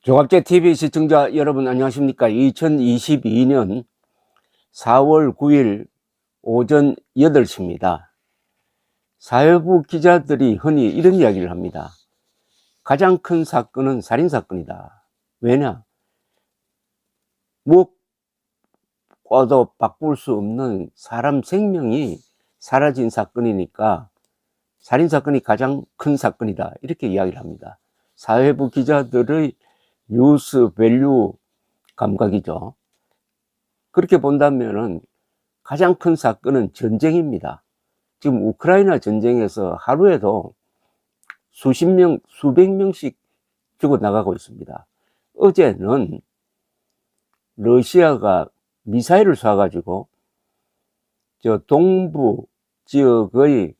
종합제TV 시청자 여러분 안녕하십니까. 2022년 4월 9일 오전 8시입니다. 사회부 기자들이 흔히 이런 이야기를 합니다. 가장 큰 사건은 살인사건이다. 왜냐? 무엇과도 바꿀 수 없는 사람 생명이 사라진 사건이니까 살인사건이 가장 큰 사건이다. 이렇게 이야기를 합니다. 사회부 기자들의 뉴스 밸류 감각이죠. 그렇게 본다면은 가장 큰 사건은 전쟁입니다. 지금 우크라이나 전쟁에서 하루에도 수십 명, 수백 명씩 죽어나가고 있습니다. 어제는 러시아가 미사일을 쏴가지고 저 동부 지역의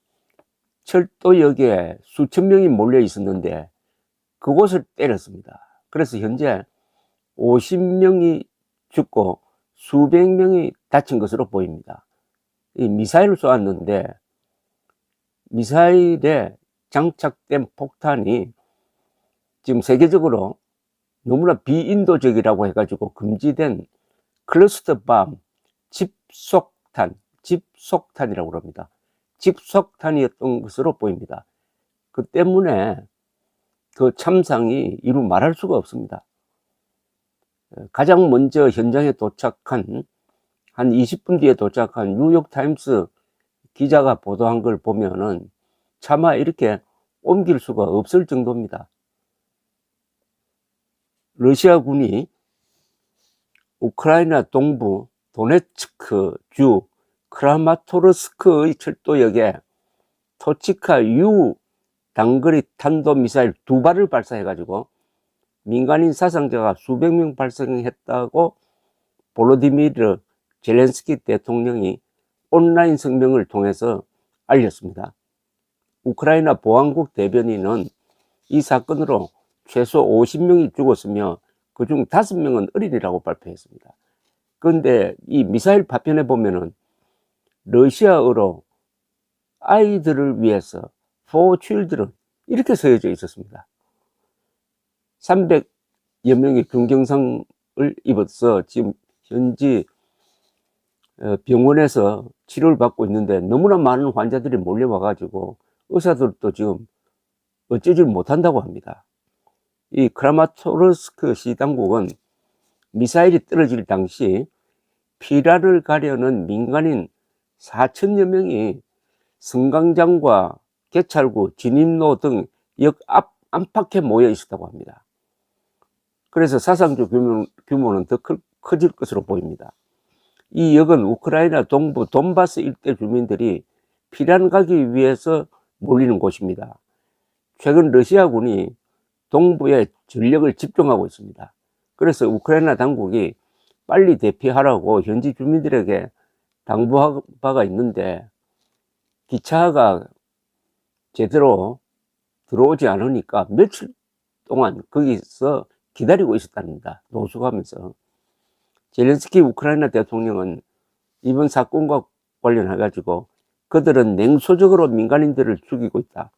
철도역에 수천 명이 몰려 있었는데 그곳을 때렸습니다. 그래서 현재 50명이 죽고 수백 명이 다친 것으로 보입니다. 이 미사일을 쏘았는데 미사일에 장착된 폭탄이 지금 세계적으로 너무나 비인도적이라고 해가지고 금지된 클러스터밤 집속탄이라고 합니다. 집속탄이었던 것으로 보입니다. 그 때문에 그 참상이 이루 말할 수가 없습니다. 가장 먼저 현장에 도착한 한 20분 뒤에 도착한 뉴욕타임스 기자가 보도한 걸 보면은 차마 이렇게 옮길 수가 없을 정도입니다. 러시아군이 우크라이나 동부 도네츠크 주 크라마토르스크의 철도역에 토치카 U 단거리 탄도미사일 2발을 발사해가지고 민간인 사상자가 수백 명 발생했다고 볼로디미르 젤렌스키 대통령이 온라인 성명을 통해서 알렸습니다. 우크라이나 보안국 대변인은 이 사건으로 최소 50명이 죽었으며 그중 5명은 어린이라고 발표했습니다. 그런데 이 미사일 파편에 보면은 러시아어로 아이들을 위해서 for children 이렇게 쓰여져 있었습니다. 300여 명이 중경상을 입어서 지금 현지 병원에서 치료를 받고 있는데 너무나 많은 환자들이 몰려와가지고 의사들도 지금 어쩌지 못한다고 합니다. 이 크라마토르스크 시 당국은 미사일이 떨어질 당시 피라를 가려는 민간인 4천여 명이 승강장과 개찰구, 진입로 등 역 안팎에 모여 있었다고 합니다. 그래서 사상적 규모는 더 커질 것으로 보입니다. 이 역은 우크라이나 동부 돈바스 일대 주민들이 피란 가기 위해서 몰리는 곳입니다. 최근 러시아군이 동부에 전력을 집중하고 있습니다. 그래서 우크라이나 당국이 빨리 대피하라고 현지 주민들에게 당부한 바가 있는데 기차가 제대로 들어오지 않으니까 며칠 동안 거기서 기다리고 있었답니다. 노숙하면서. 젤렌스키 우크라이나 대통령은 이번 사건과 관련해가지고 그들은 냉소적으로 민간인들을 죽이고 있다.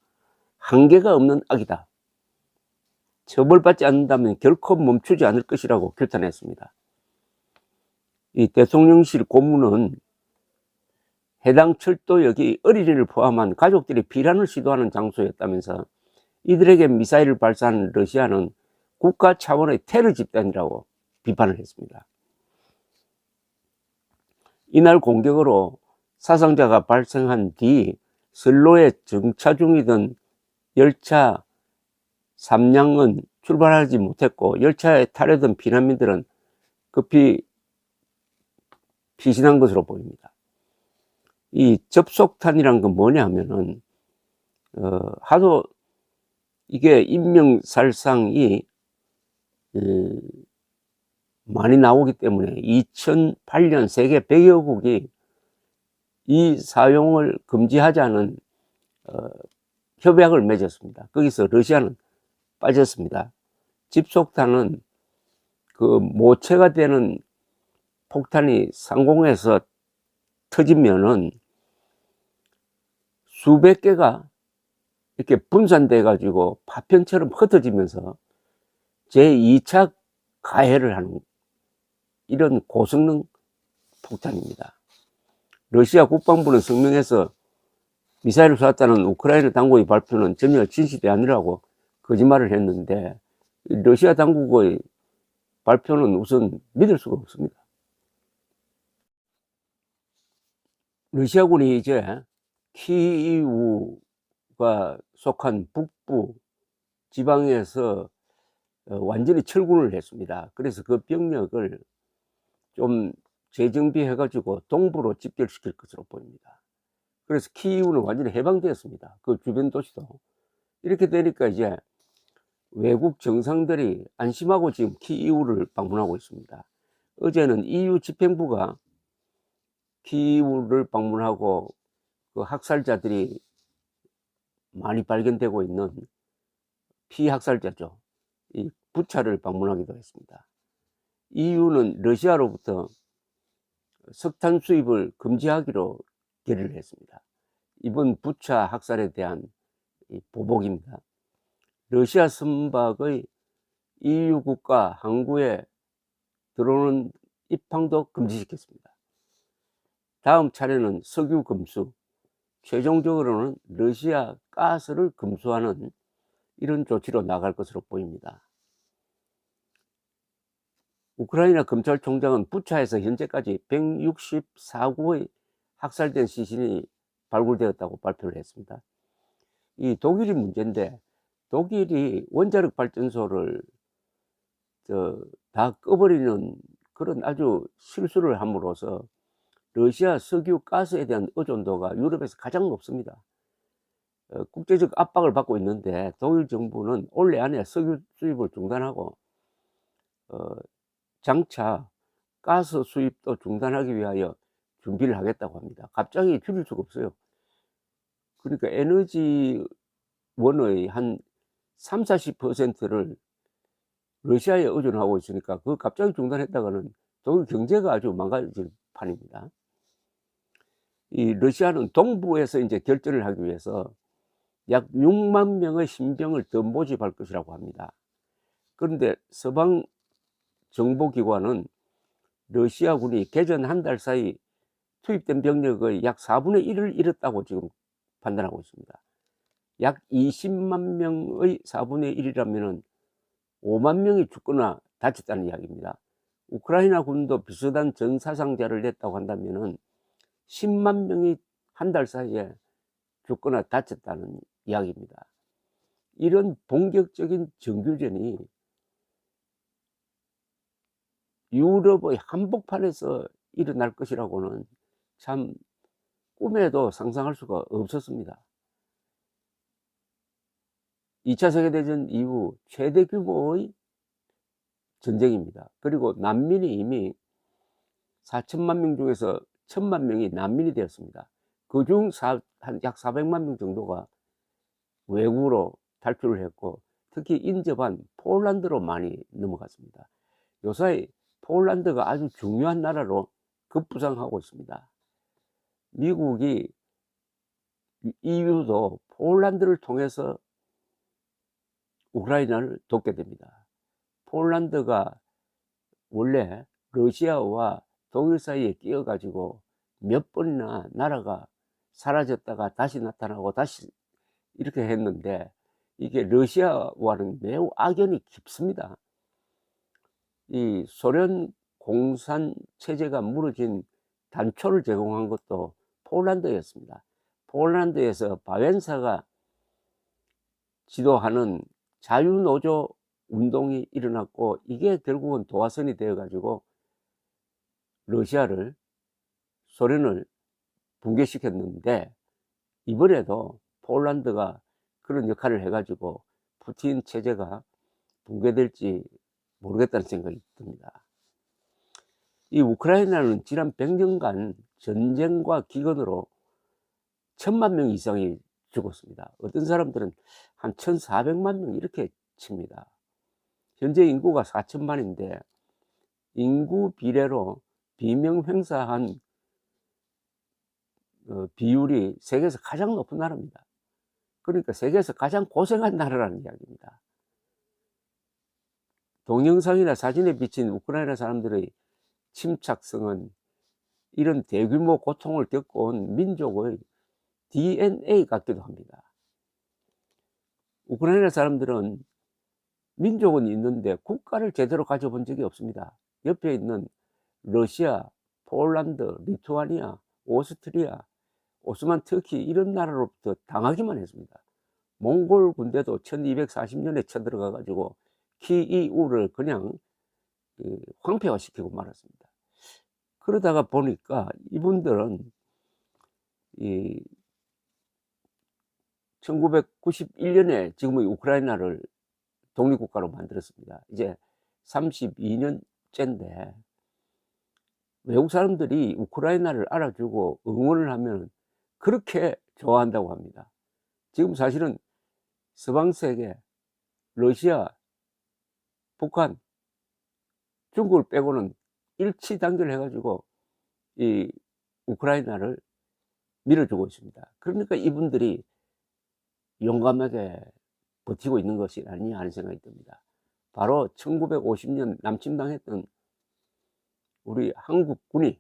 한계가 없는 악이다. 처벌받지 않는다면 결코 멈추지 않을 것이라고 결단했습니다. 이 대통령실 고문은 해당 철도역이 어린이를 포함한 가족들이 피란을 시도하는 장소였다면서 이들에게 미사일을 발사한 러시아는 국가 차원의 테러 집단이라고 비판을 했습니다. 이날 공격으로 사상자가 발생한 뒤 선로에 정차 중이던 열차 3량은 출발하지 못했고 열차에 타려던 피난민들은 급히 피신한 것으로 보입니다. 이 접속탄이란 건 뭐냐 하면은 하도 이게 인명살상이 많이 나오기 때문에 2008년 세계 100여국이 이 사용을 금지하자는 협약을 맺었습니다. 거기서 러시아는 빠졌습니다. 집속탄은 그 모체가 되는 폭탄이 상공에서 터지면은 수백 개가 이렇게 분산돼 가지고 파편처럼 흩어지면서 제2차 가해를 하는 이런 고성능 폭탄입니다. 러시아 국방부는 성명에서 미사일을 쐈다는 우크라이나 당국의 발표는 전혀 진실이 아니라고 거짓말을 했는데, 러시아 당국의 발표는 우선 믿을 수가 없습니다. 러시아군이 이제 키이우가 속한 북부 지방에서 완전히 철군을 했습니다. 그래서 그 병력을 좀 재정비해 가지고 동부로 집결시킬 것으로 보입니다. 그래서 키이우는 완전히 해방되었습니다. 그 주변 도시도. 이렇게 되니까 이제 외국 정상들이 안심하고 지금 키이우를 방문하고 있습니다. 어제는 EU 집행부가 키이우를 방문하고 그 학살자들이 많이 발견되고 있는 피학살자죠. 이 부차를 방문하기도 했습니다. EU는 러시아로부터 석탄 수입을 금지하기로 결의를 했습니다. 이번 부차 학살에 대한 보복입니다. 러시아 선박의 EU 국가 항구에 들어오는 입항도 금지시켰습니다. 다음 차례는 석유 금수, 최종적으로는 러시아 가스를 금수하는 이런 조치로 나갈 것으로 보입니다. 우크라이나 검찰총장은 부차에서 현재까지 164구의 학살된 시신이 발굴되었다고 발표를 했습니다. 이 독일이 문제인데, 독일이 원자력 발전소를 다 꺼버리는 그런 아주 실수를 함으로써 러시아 석유 가스에 대한 의존도가 유럽에서 가장 높습니다. 국제적 압박을 받고 있는데 독일 정부는 올해 안에 석유 수입을 중단하고 장차 가스 수입도 중단하기 위하여 준비를 하겠다고 합니다. 갑자기 줄일 수가 없어요. 그러니까 에너지원의 한 30~40%를 러시아에 의존하고 있으니까 그 갑자기 중단했다가는 독일 경제가 아주 망가질 판입니다. 이 러시아는 동부에서 이제 결전을 하기 위해서 약 6만 명의 신병을 더 모집할 것이라고 합니다. 그런데 서방 정보기관은 러시아군이 개전 한 달 사이 투입된 병력의 약 4분의 1을 잃었다고 지금 판단하고 있습니다. 약 20만 명의 4분의 1이라면 5만 명이 죽거나 다쳤다는 이야기입니다. 우크라이나 군도 비슷한 전사상자를 냈다고 한다면 10만 명이 한 달 사이에 죽거나 다쳤다는 이야기입니다. 이런 본격적인 정규전이 유럽의 한복판에서 일어날 것이라고는 참 꿈에도 상상할 수가 없었습니다. 2차 세계대전 이후 최대 규모의 전쟁입니다. 그리고 난민이 이미 4천만 명 중에서 1,000만 명이 난민이 되었습니다. 그중 약 400만 명 정도가 외국으로 탈출을 했고, 특히 인접한 폴란드로 많이 넘어갔습니다. 요사이 폴란드가 아주 중요한 나라로 급부상하고 있습니다. 미국이 EU도 폴란드를 통해서 우크라이나를 돕게 됩니다. 폴란드가 원래 러시아와 독일 사이에 끼어가지고 몇 번이나 나라가 사라졌다가 다시 나타나고 다시 이렇게 했는데, 이게 러시아와는 매우 악연이 깊습니다. 이 소련 공산 체제가 무너진 단초를 제공한 것도 폴란드였습니다. 폴란드에서 바웬사가 지도하는 자유노조 운동이 일어났고, 이게 결국은 도화선이 되어 가지고 러시아를, 소련을 붕괴시켰는데, 이번에도 폴란드가 그런 역할을 해 가지고 푸틴 체제가 붕괴될지 모르겠다는 생각이 듭니다. 이 우크라이나는 지난 100년간 전쟁과 기근으로 1,000만 명 이상이 죽었습니다. 어떤 사람들은 한 1,400만 명 이렇게 칩니다. 현재 인구가 4천만인데 인구 비례로 비명횡사한 비율이 세계에서 가장 높은 나라입니다. 그러니까 세계에서 가장 고생한 나라라는 이야기입니다. 동영상이나 사진에 비친 우크라이나 사람들의 침착성은 이런 대규모 고통을 겪어온 민족의 DNA 같기도 합니다. 우크라이나 사람들은 민족은 있는데 국가를 제대로 가져본 적이 없습니다. 옆에 있는 러시아, 폴란드, 리투아니아, 오스트리아, 오스만 터키 이런 나라로부터 당하기만 했습니다. 몽골 군대도 1240년에 쳐들어가 가지고 키이우를 그냥 황폐화시키고 말았습니다. 그러다가 보니까 이분들은 이 1991년에 지금의 우크라이나를 독립국가로 만들었습니다. 이제 32년째인데 외국 사람들이 우크라이나를 알아주고 응원을 하면 그렇게 좋아한다고 합니다. 지금 사실은 서방 세계, 러시아, 북한, 중국을 빼고는 일치단결 해가지고 이 우크라이나를 밀어주고 있습니다. 그러니까 이분들이 용감하게 버티고 있는 것이 아니냐 하는 생각이 듭니다. 바로 1950년 남침당했던 우리 한국군이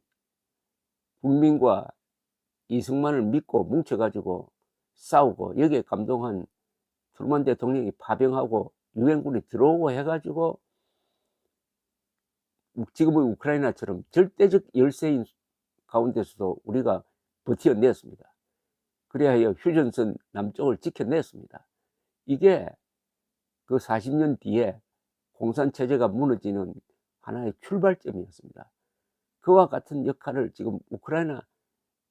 국민과 이승만을 믿고 뭉쳐가지고 싸우고 여기에 감동한 트루만 대통령이 파병하고 유엔군이 들어오고 해가지고 지금의 우크라이나처럼 절대적 열세인 가운데서도 우리가 버텨냈습니다. 그래야 휴전선 남쪽을 지켜냈습니다. 이게 그 40년 뒤에 공산체제가 무너지는 하나의 출발점이었습니다. 그와 같은 역할을 지금 우크라이나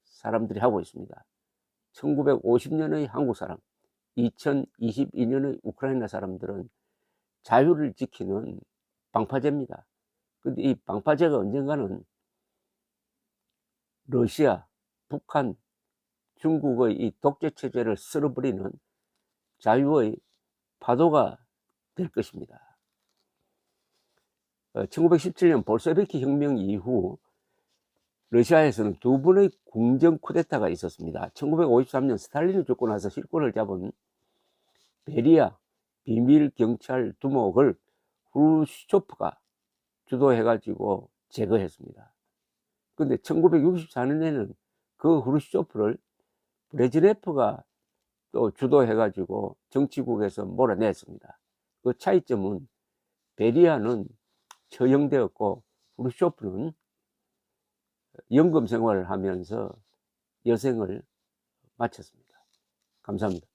사람들이 하고 있습니다. 1950년의 한국 사람, 2022년의 우크라이나 사람들은 자유를 지키는 방파제입니다. 근데 이 방파제가 언젠가는 러시아, 북한, 중국의 이 독재체제를 쓸어버리는 자유의 파도가 될 것입니다. 1917년 볼셰비키 혁명 이후 러시아에서는 두 번의 궁정 쿠데타가 있었습니다. 1953년 스탈린이 죽고 나서 실권을 잡은 베리아 비밀경찰 두목을 후르시초프가 주도해가지고 제거했습니다. 근데 1964년에는 그 후르시초프를 브레즈네프가 또 주도해가지고 정치국에서 몰아냈습니다. 그 차이점은 베리아는 처형되었고 후르시초프는 연금 생활을 하면서 여생을 마쳤습니다. 감사합니다.